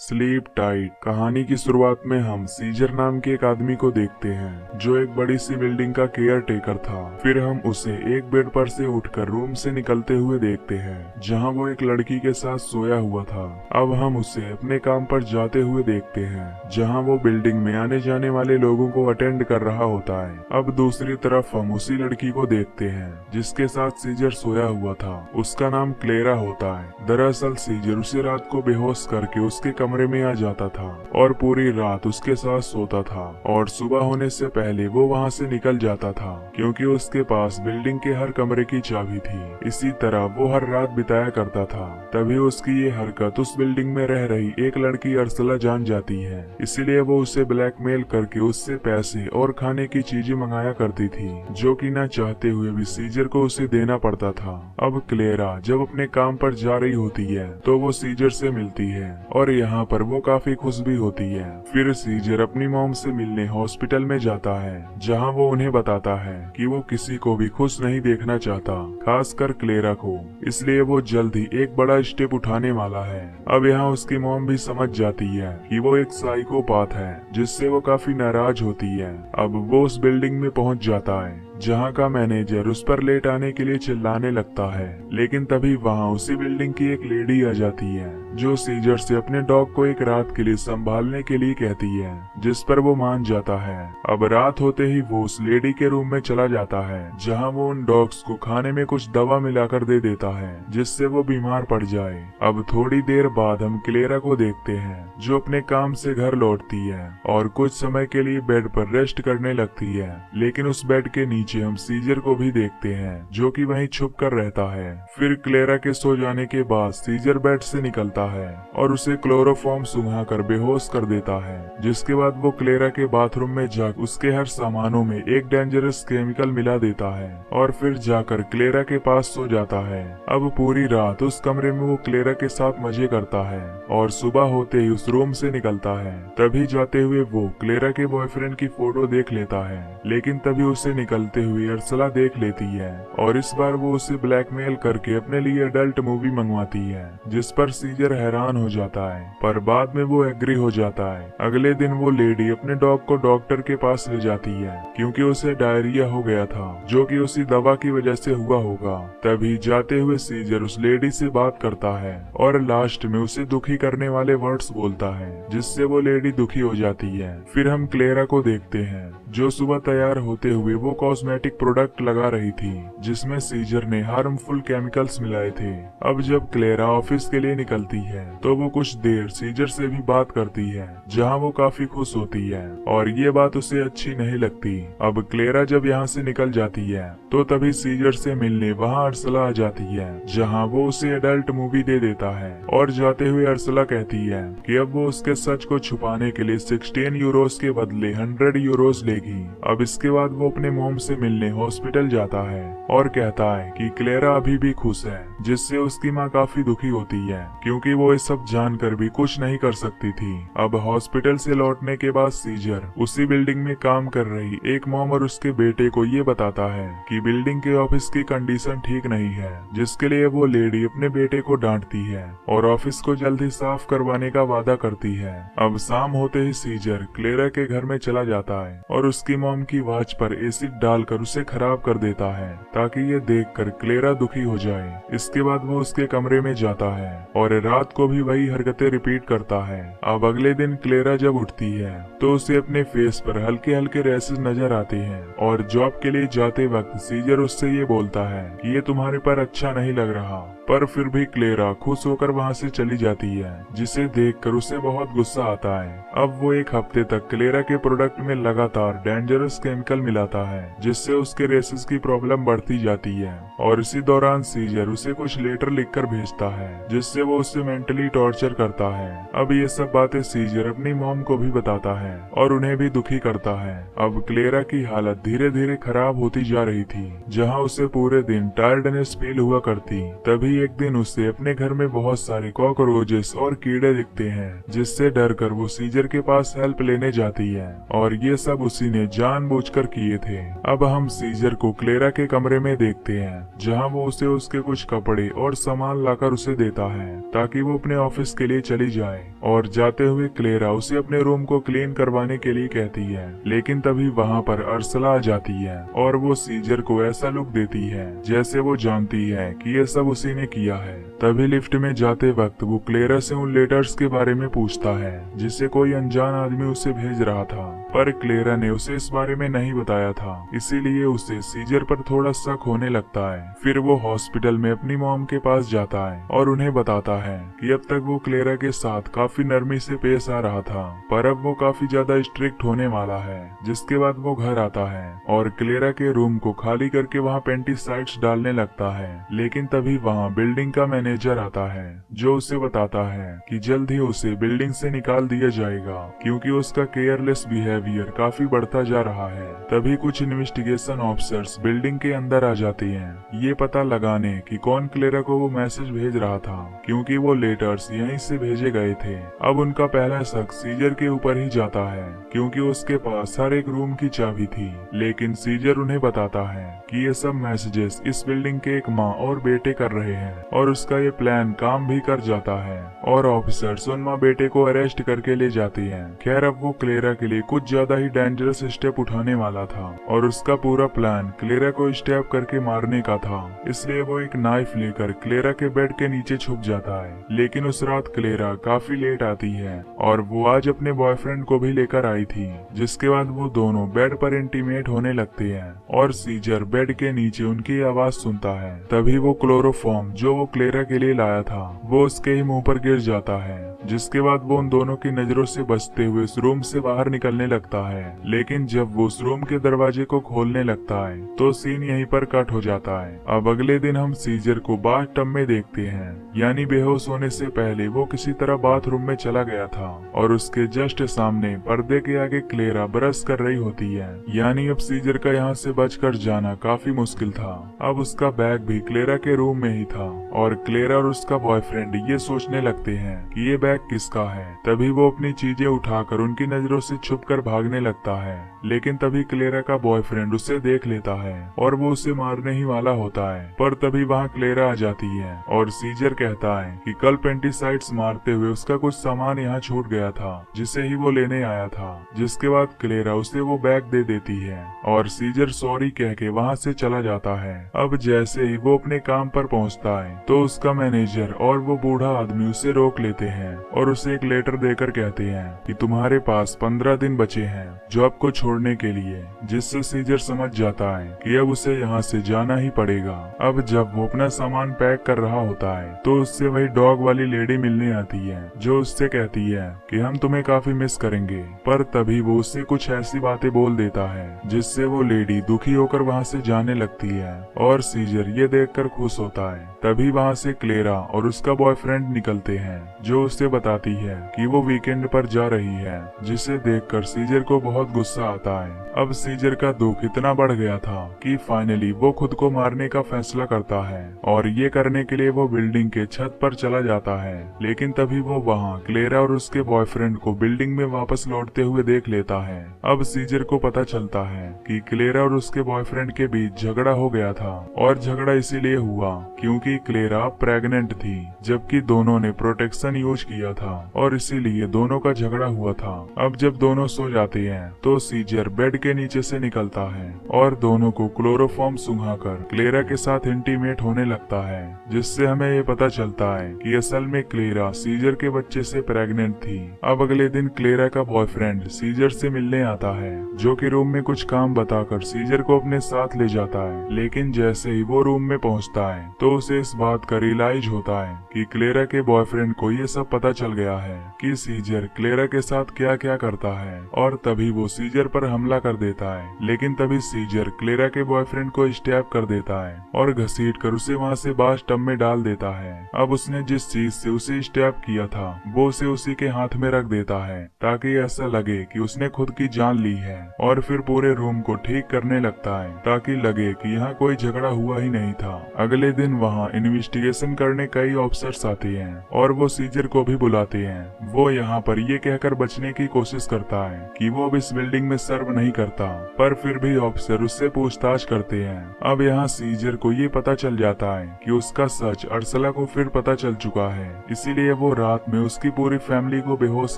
Sleep tight कहानी की शुरुआत में हम सीजर नाम के एक आदमी को देखते हैं जो एक बड़ी सी बिल्डिंग का केयर टेकर था। फिर हम उसे एक बेड पर से उठकर रूम से निकलते हुए देखते हैं जहां वो एक लड़की के साथ सोया हुआ था। अब हम उसे अपने काम पर जाते हुए देखते हैं जहां वो बिल्डिंग में आने जाने वाले लोगों को अटेंड कर रहा होता है। अब दूसरी तरफ हम उसी लड़की को देखते हैं जिसके साथ सीजर सोया हुआ था। उसका नाम क्लेरा होता है। दरअसल सीजर उसे रात को बेहोश करके उसके कमरे में आ जाता था और पूरी रात उसके साथ सोता था और सुबह होने से पहले वो वहां से निकल जाता था क्योंकि उसके पास बिल्डिंग के हर कमरे की चाबी थी। इसी तरह वो हर रात बिताया करता था। तभी उसकी ये हरकत उस बिल्डिंग में रह रही एक लड़की अर्सला जान जाती है। इसीलिए वो उसे ब्लैकमेल करके उससे पैसे और खाने की चीजें मंगाया करती थी जो कि न चाहते हुए भी सीजर को उसे देना पड़ता था। अब क्लेरा जब अपने काम पर जा रही होती है तो वो सीजर से मिलती है और यहाँ पर वो काफी खुश भी होती है। फिर सीजर अपनी मॉम से मिलने हॉस्पिटल में जाता है जहाँ वो उन्हें बताता है कि वो किसी को भी खुश नहीं देखना चाहता, खासकर क्लेरा को। इसलिए वो जल्द ही एक बड़ा स्टेप उठाने वाला है। अब यहाँ उसकी मॉम भी समझ जाती है कि वो एक साइकोपाथ है जिससे वो काफी नाराज होती है। अब वो उस बिल्डिंग में पहुंच जाता है जहां का मैनेजर उस पर लेट आने के लिए चिल्लाने लगता है। लेकिन तभी वहां उसी बिल्डिंग की एक लेडी आ जाती है जो सीजर से अपने डॉग को एक रात के लिए संभालने के लिए कहती है, जिस पर वो मान जाता है। अब रात होते ही वो उस लेडी के रूम में चला जाता है जहां वो उन डॉग्स को खाने में कुछ दवा मिलाकर दे देता है जिससे वो बीमार पड़ जाए। अब थोड़ी देर बाद हम क्लेरा को देखते हैं जो अपने काम से घर लौटती है और कुछ समय के लिए बेड पर रेस्ट करने लगती है। लेकिन उस बेड के नीचे हम सीजर को भी देखते हैं जो कि वहीं छुप कर रहता है। फिर क्लेरा के सो जाने के बाद सीजर बेड से निकलता है और उसे क्लोरोफॉर्म सुंघाकर बेहोश कर देता है। जिसके बाद वो क्लेरा के बाथरूम में जाकर उसके हर सामानों में एक डेंजरस केमिकल मिला देता है और फिर जाकर क्लेरा के पास सो जाता है। अब पूरी रात उस कमरे में वो क्लेरा के साथ मजे करता है और सुबह होते ही उस रूम से निकलता है। तभी जाते हुए वो क्लेरा के बॉयफ्रेंड की फोटो देख लेता है, लेकिन तभी उसे निकलते हुए अर्सला देख लेती है और इस बार वो उसे ब्लैकमेल करके अपने लिए एडल्ट मूवी मंगवाती है, जिस पर सीजर हैरान हो जाता है पर बाद में वो एग्री हो जाता है। अगले दिन वो लेडी अपने डॉग को डॉक्टर के पास ले जाती है क्योंकि उसे डायरिया हो गया था जो कि उसी दवा की वजह से हुआ होगा। तभी जाते हुए सीजर उस लेडी से बात करता है और लास्ट में उसे दुखी करने वाले वर्ड्स बोलता है जिससे वो लेडी दुखी हो जाती है। फिर हम क्लेरा को देखते हैं जो सुबह तैयार होते हुए वो कॉस्मेटिक प्रोडक्ट लगा रही थी जिसमें सीजर ने हार्मफुल केमिकल्स मिलाए थे। अब जब क्लेरा ऑफिस के लिए निकलती है तो वो कुछ देर सीजर से भी बात करती है जहां वो काफी खुश होती है और ये बात उसे अच्छी नहीं लगती। अब क्लेरा जब यहाँ से निकल जाती है तो तभी सीजर से मिलने वहाँ अर्सला आ जाती है जहाँ वो उसे एडल्ट मूवी दे देता है और जाते हुए अर्सला कहती है कि अब वो उसके सच को छुपाने के लिए 16 यूरोस के बदले 100 यूरोस लेगी। अब इसके बाद वो अपने मॉम से मिलने हॉस्पिटल जाता है और कहता है कि क्लेरा अभी भी खुश है, जिससे उसकी माँ काफी दुखी होती है क्योंकि वो ये सब जानकर भी कुछ नहीं कर सकती थी। अब हॉस्पिटल से लौटने के बाद सीजर उसी बिल्डिंग में काम कर रही एक मॉम और उसके बेटे को ये बताता है कि बिल्डिंग के ऑफिस की कंडीशन ठीक नहीं है, जिसके लिए वो लेडी अपने बेटे को डांटती है और ऑफिस को जल्दी साफ करवाने का वादा करती है। अब शाम होते ही सीजर क्लेरा के घर में चला जाता है और उसकी मॉम की वॉच पर एसिड डालकर उसे खराब कर देता है ताकि ये देखकर क्लेरा दुखी हो जाए। इसके बाद वो उसके कमरे में जाता है और रात को भी वही हरकतें रिपीट करता है। अब अगले दिन क्लेरा जब उठती है तो उसे अपने फेस पर हल्के हल्के रैसेस नजर आते हैं और जॉब के लिए जाते वक्त सीजर उससे ये बोलता है कि ये तुम्हारे पर अच्छा नहीं लग रहा, पर फिर भी क्लेरा खुश होकर वहाँ से चली जाती है जिसे देखकर उसे बहुत गुस्सा आता है। अब वो एक हफ्ते तक क्लेरा के प्रोडक्ट में लगातार डेंजरस केमिकल मिलाता है जिससे उसके रेसेस की प्रॉब्लम बढ़ती जाती है और इसी दौरान सीजर उसे कुछ लेटर लिखकर भेजता है जिससे वो उसे मेंटली टॉर्चर करता है। अब ये सब बातें सीजर अपनी मॉम को भी बताता है और उन्हें भी दुखी करता है। अब क्लेरा की हालत धीरे धीरे खराब होती जा रही थी जहाँ उसे पूरे दिन टायर्डनेस फील हुआ करती। तभी तभी एक दिन उसे अपने घर में बहुत सारे कॉकरोचेस और कीड़े दिखते हैं, जिससे डरकर वो सीजर के पास हेल्प लेने जाती है और ये सब उसी ने जानबूझकर किए थे। अब हम सीजर को क्लेरा के कमरे में देखते हैं, जहाँ वो उसे उसके कुछ कपड़े और सामान लाकर उसे देता है ताकि वो अपने ऑफिस के लिए चली जाए। और जाते हुए क्लेरा उसे अपने रूम को क्लीन करवाने के लिए कहती है, लेकिन तभी वहाँ पर अर्सला आ जाती है और वो सीजर को ऐसा लुक देती है जैसे वो जानती है कि ये सब उसी ने किया है। तभी लिफ्ट में जाते वक्त वो क्लेरा से उन लेटर्स के बारे में पूछता है जिसे कोई अनजान आदमी उसे भेज रहा था, पर क्लेरा ने उसे इस बारे में नहीं बताया था, इसीलिए उसे सीजर पर थोड़ा शक होने लगता है। फिर वो हॉस्पिटल में अपनी मॉम के पास जाता है और उन्हें बताता है कि अब तक वो क्लेरा के साथ काफी नरमी से पेश आ रहा था, पर अब वो काफी ज्यादा स्ट्रिक्ट होने वाला है। जिसके बाद वो घर आता है और क्लेरा के रूम को खाली करके वहाँ पेंटिसाइड्स डालने लगता है, लेकिन तभी वहाँ बिल्डिंग का मैनेजर आता है जो उसे बताता है कि जल्द ही उसे बिल्डिंग से निकाल दिया जाएगा क्योंकि उसका केयरलेस बिहेवियर काफी बढ़ता जा रहा है। तभी कुछ इन्वेस्टिगेशन ऑफिसर्स बिल्डिंग के अंदर आ जाते हैं, ये पता लगाने कि कौन क्लेरा को वो मैसेज भेज रहा था, क्योंकि वो लेटर्स यहीं से भेजे गए थे। अब उनका पहला शक सीजर के ऊपर ही जाता है क्योंकि उसके पास हर एक रूम की चाबी थी, लेकिन सीजर उन्हें बताता है कि ये सब मैसेजेस इस बिल्डिंग के एक माँ और बेटे कर रहे हैं और उसका ये प्लान काम भी कर जाता है और ऑफिसर्स उन माँ बेटे को अरेस्ट करके ले जाते हैं। खैर अब वो क्लेरा के लिए कुछ ज्यादा ही डेंजरस स्टेप उठाने वाला था और उसका पूरा प्लान क्लेरा को स्टैब करके मारने का था, इसलिए वो एक नाइफ लेकर क्लेरा के बेड के नीचे छुप जाता है। लेकिन उस रात क्लेरा काफी लेट आती है और वो आज अपने बॉयफ्रेंड को भी लेकर आई थी, जिसके बाद वो दोनों बेड पर इंटीमेट होने लगते हैं और सीजर बेड के नीचे उनकी आवाज सुनता है। तभी वो क्लोरोफॉर्म जो वो क्लेरा के लिए लाया था वो उसके ही मुंह पर गिर जाता है, जिसके बाद वो उन दोनों की नजरों से बचते हुए उस रूम से बाहर निकलने लगता है। लेकिन जब वो उस रूम के दरवाजे को खोलने लगता है तो सीन यहीं पर कट हो जाता है। अब अगले दिन हम सीजर को बाथटब में देखते हैं, यानी बेहोश होने से पहले वो किसी तरह बाथरूम में चला गया था और उसके जस्ट सामने पर्दे के आगे क्लेरा ब्रश कर रही होती है, यानी अब सीजर का यहाँ से बचकर जाना काफी मुश्किल था। अब उसका बैग भी क्लेरा के रूम में ही था और क्लेरा और उसका बॉयफ्रेंड ये सोचने लगते हैं कि ये बैग किसका है। तभी वो अपनी चीजें उठाकर उनकी नजरों से छुपकर भागने लगता है, लेकिन तभी क्लेरा का बॉयफ्रेंड उसे देख लेता है और वो उसे मारने ही वाला होता है, पर तभी वहाँ क्लेरा आ जाती है और सीजर कहता है कि कल पेंटिसाइड्स मारते हुए उसका कुछ सामान यहाँ छूट गया था जिसे ही वो लेने आया था। जिसके बाद क्लेरा उसे वो बैग दे देती है और सीजर सॉरी कह के वहाँ से चला जाता है। अब जैसे ही वो अपने काम पर पहुँचता है तो उसका मैनेजर और वो बूढ़ा आदमी उसे रोक लेते हैं और उसे एक लेटर देकर कहते हैं कि तुम्हारे पास 15 दिन बचे हैं जॉब को छोड़ने के लिए, जिससे सीजर समझ जाता है कि अब उसे यहाँ से जाना ही पड़ेगा। अब जब वो अपना सामान पैक कर रहा होता है तो उससे वही डॉग वाली लेडी मिलने आती है जो उससे कहती है कि हम तुम्हें काफी मिस करेंगे, पर तभी वो उससे कुछ ऐसी बातें बोल देता है जिससे वो लेडी दुखी होकर वहाँ से जाने लगती है और सीजर ये देखकर खुश होता है। तभी वहाँ से क्लेरा और उसका बॉयफ्रेंड निकलते हैं जो उससे बताती है कि वो वीकेंड पर जा रही है, जिसे देखकर सीजर को बहुत गुस्सा आता है। अब सीजर का दुख इतना बढ़ गया था कि फाइनली वो खुद को मारने का फैसला करता है और ये करने के लिए वो बिल्डिंग के छत पर चला जाता है। लेकिन तभी वो वहाँ क्लेरा और उसके बॉयफ्रेंड को बिल्डिंग में वापस लौटते हुए देख लेता है। अब सीजर को पता चलता है कि क्लेरा और उसके बॉयफ्रेंड के बीच झगड़ा हो गया था और झगड़ा इसीलिए हुआ क्योंकि क्लेरा प्रेग्नेंट थी, जबकि दोनों ने प्रोटेक्शन यूज किया था और इसीलिए दोनों का झगड़ा हुआ था। अब जब दोनों सो जाते हैं तो सीजर बेड के नीचे से निकलता है और दोनों को क्लोरोफॉर्म सुंघाकर क्लेरा के साथ इंटीमेट होने लगता है, जिससे हमें ये पता चलता है कि असल में क्लेरा सीजर के बच्चे से प्रेग्नेंट थी। अब अगले दिन क्लेरा का बॉयफ्रेंड सीजर से मिलने आता है, जो कि रूम में कुछ काम बताकर सीजर को अपने साथ ले जाता है। लेकिन जैसे ही वो रूम में पहुंचता है तो उसे इस बात का रियलाइज होता है कि क्लेरा के बॉयफ्रेंड को ये सब पता पता चल गया है कि सीजर क्लेरा के साथ क्या क्या करता है, और तभी वो सीजर पर हमला कर देता है। लेकिन तभी सीजर क्लेरा के बॉयफ्रेंड को स्टैब कर देता है और घसीट कर उसे वहाँ से बाथ टब में डाल देता है। अब उसने जिस चीज से उसे स्टैब किया था वो उसे उसी के हाथ में रख देता है ताकि ऐसा लगे कि उसने खुद की जान ली है, और फिर पूरे रूम को ठीक करने लगता है ताकि लगे कि यहाँ कोई झगड़ा हुआ ही नहीं था। अगले दिन वहाँ इन्वेस्टिगेशन करने कई ऑफिसर्स आते हैं और वो सीजर को भी बुलाते हैं। वो यहाँ पर ये कहकर बचने की कोशिश करता है कि वो अब इस बिल्डिंग में सर्व नहीं करता, पर फिर भी ऑफिसर उससे पूछताछ करते हैं। अब यहाँ सीजर को ये पता चल जाता है कि उसका सच अर्सला को फिर पता चल चुका है, इसीलिए वो रात में उसकी पूरी फैमिली को बेहोश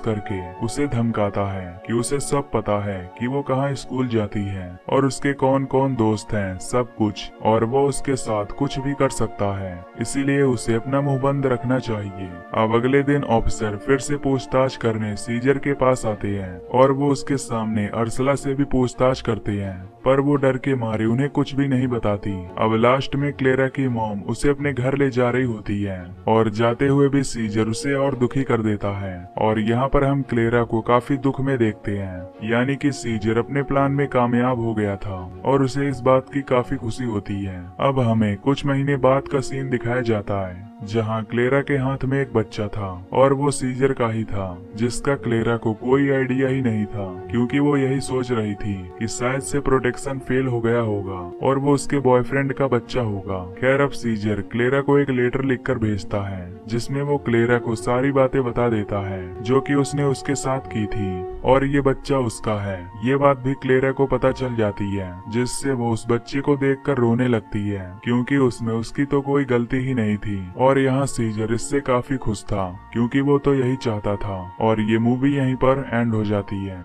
करके उसे धमकाता है कि उसे सब पता है कि वो कहाँ स्कूल जाती है और उसके कौन कौन दोस्त हैं, सब कुछ, और वो उसके साथ कुछ भी कर सकता है, इसीलिए उसे अपना मुंह बंद रखना चाहिए। अब अगले दिन ऑफिसर फिर से पूछताछ करने सीजर के पास आते हैं और वो उसके सामने अर्सला से भी पूछताछ करते हैं, पर वो डर के मारे उन्हें कुछ भी नहीं बताती। अब लास्ट में क्लेरा की मॉम उसे अपने घर ले जा रही होती है और जाते हुए भी सीजर उसे और दुखी कर देता है, और यहाँ पर हम क्लेरा को काफी दुख में देखते हैं, यानी कि सीजर अपने प्लान में कामयाब हो गया था और उसे इस बात की काफी खुशी होती है। अब हमें कुछ महीने बाद का सीन दिखाया जाता है जहाँ क्लेरा के हाथ में एक बच्चा था और वो सीजर का ही था, जिसका क्लेरा को कोई आइडिया ही नहीं था, क्योंकि वो यही सोच रही थी कि शायद से प्रोटेक्शन फेल हो गया होगा और वो उसके बॉयफ्रेंड का बच्चा होगा। खैर अब सीजर क्लेरा को एक लेटर लिखकर भेजता है जिसमें वो क्लेरा को सारी बातें बता देता है जो कि उसने उसके साथ की थी, और ये बच्चा उसका है। ये बात भी क्लेरा को पता चल जाती है, जिससे वो उस बच्चे को देखकर रोने लगती है, क्योंकि उसमें उसकी तो कोई गलती ही नहीं थी। और यहाँ सीजर इससे काफी खुश था क्योंकि वो तो यही चाहता था, और ये मूवी यहीं पर एंड हो जाती है।